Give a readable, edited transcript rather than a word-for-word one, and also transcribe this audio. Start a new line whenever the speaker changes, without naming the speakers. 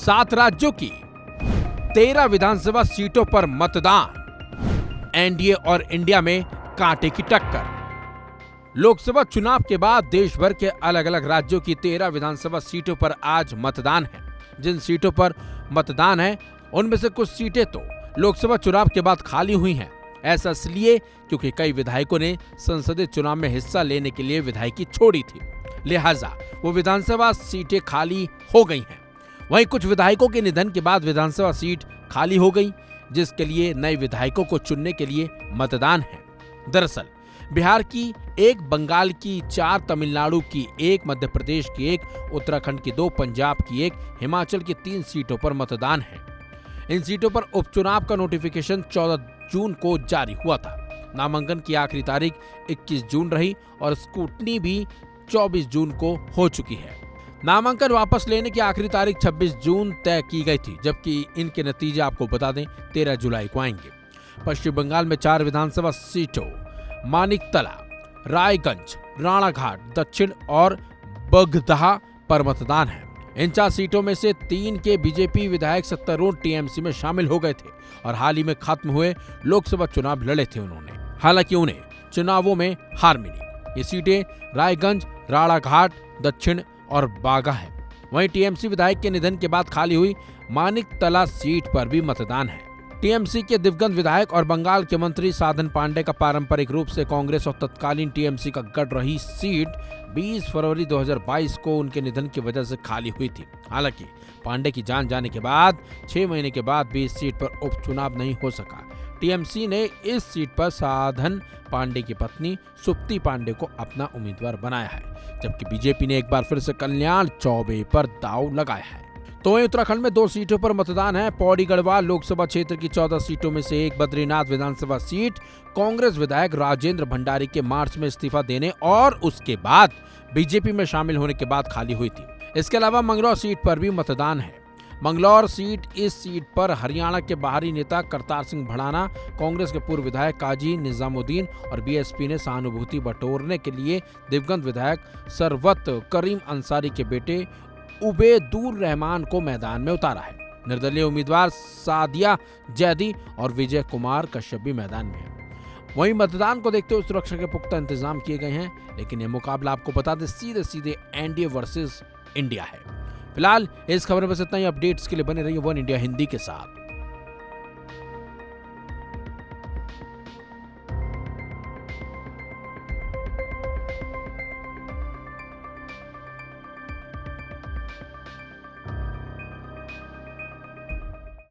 7 राज्यों की 13 विधानसभा सीटों पर मतदान, एनडीए और इंडिया में कांटे की टक्कर। लोकसभा चुनाव के बाद देश भर के अलग अलग राज्यों की 13 विधानसभा सीटों पर आज मतदान है। जिन सीटों पर मतदान है उनमें से कुछ सीटें तो लोकसभा चुनाव के बाद खाली हुई हैं। ऐसा इसलिए क्योंकि कई विधायकों ने संसदीय चुनाव में हिस्सा लेने के लिए विधायकी छोड़ी थी, लिहाजा वो विधानसभा सीटें खाली हो गई हैं। वहीं कुछ विधायकों के निधन के बाद विधानसभा सीट खाली हो गई, जिसके लिए नए विधायकों को चुनने के लिए मतदान है। दरअसल बिहार की 1, बंगाल की 4, तमिलनाडु की 1, मध्य प्रदेश की 1, उत्तराखंड की 2, पंजाब की 1, हिमाचल की 3 सीटों पर मतदान है। इन सीटों पर उपचुनाव का नोटिफिकेशन 14 जून को जारी हुआ था। नामांकन की आखिरी तारीख 21 जून रही और स्क्रूटनी भी 24 जून को हो चुकी है। नामांकन वापस लेने की आखिरी तारीख 26 जून तय की गई थी, जबकि इनके नतीजे आपको बता दें 13 जुलाई को आएंगे। पश्चिम बंगाल में 4 विधानसभा सीटों मानिकतला, रायगंज, राणाघाट, दक्षिण और बगदहा पर मतदान है। इन 4 सीटों में से 3 के बीजेपी विधायक सत्तारूढ़ टीएमसी में शामिल हो गए थे और हाल ही में खत्म हुए लोकसभा चुनाव लड़े थे उन्होंने। हालांकि उन्हें चुनावों में हार मिली। ये सीटें रायगंज, राणाघाट, दक्षिण और बागा है। वहीं टीएमसी विधायक के निधन के बाद खाली हुई मानिकतला सीट पर भी मतदान है। टीएमसी के दिवंगत विधायक और बंगाल के मंत्री साधन पांडे का पारंपरिक रूप से कांग्रेस और तत्कालीन टीएमसी का गढ़ रही सीट 20 फरवरी 2022 को उनके निधन की वजह से खाली हुई थी। हालांकि पांडे की जान जाने के बाद 6 महीने के बाद भी इस सीट पर उपचुनाव नहीं हो सका। टीएमसी ने इस सीट पर साधन पांडे की पत्नी सुप्ती पांडे को अपना उम्मीदवार बनाया है, जबकि बीजेपी ने एक बार फिर से कल्याण चौबे पर दांव लगाया है। तो वहीं उत्तराखंड में 2 सीटों पर मतदान है। पौड़ी गढ़वाल लोकसभा क्षेत्र की 14 सीटों में से एक बद्रीनाथ विधानसभा सीट कांग्रेस विधायक राजेंद्र भंडारी के मार्च में इस्तीफा देने और उसके बाद बीजेपी में शामिल होने के बाद खाली हुई थी। इसके अलावा मंगलौर सीट पर भी मतदान है। मंगलौर सीट, इस सीट पर हरियाणा के बाहरी नेता करतार सिंह भड़ाना, कांग्रेस के पूर्व विधायक काजी निजामुद्दीन और बीएसपी ने सहानुभूति बटोरने के लिए दिवंगत विधायक सरवत करीम अंसारी के बेटे उबेदुर रहमान को मैदान में उतारा है। निर्दलीय उम्मीदवार सादिया जैदी और विजय कुमार कश्यप भी मैदान में है। वहीं मतदान को देखते हुए सुरक्षा के पुख्ता इंतजाम किए गए हैं, लेकिन यह मुकाबला आपको बता दें सीधे एनडीए वर्सेस इंडिया है। फिलहाल इस खबर में बस इतना ही। अपडेट्स के लिए बने रहिए वन इंडिया हिंदी के साथ।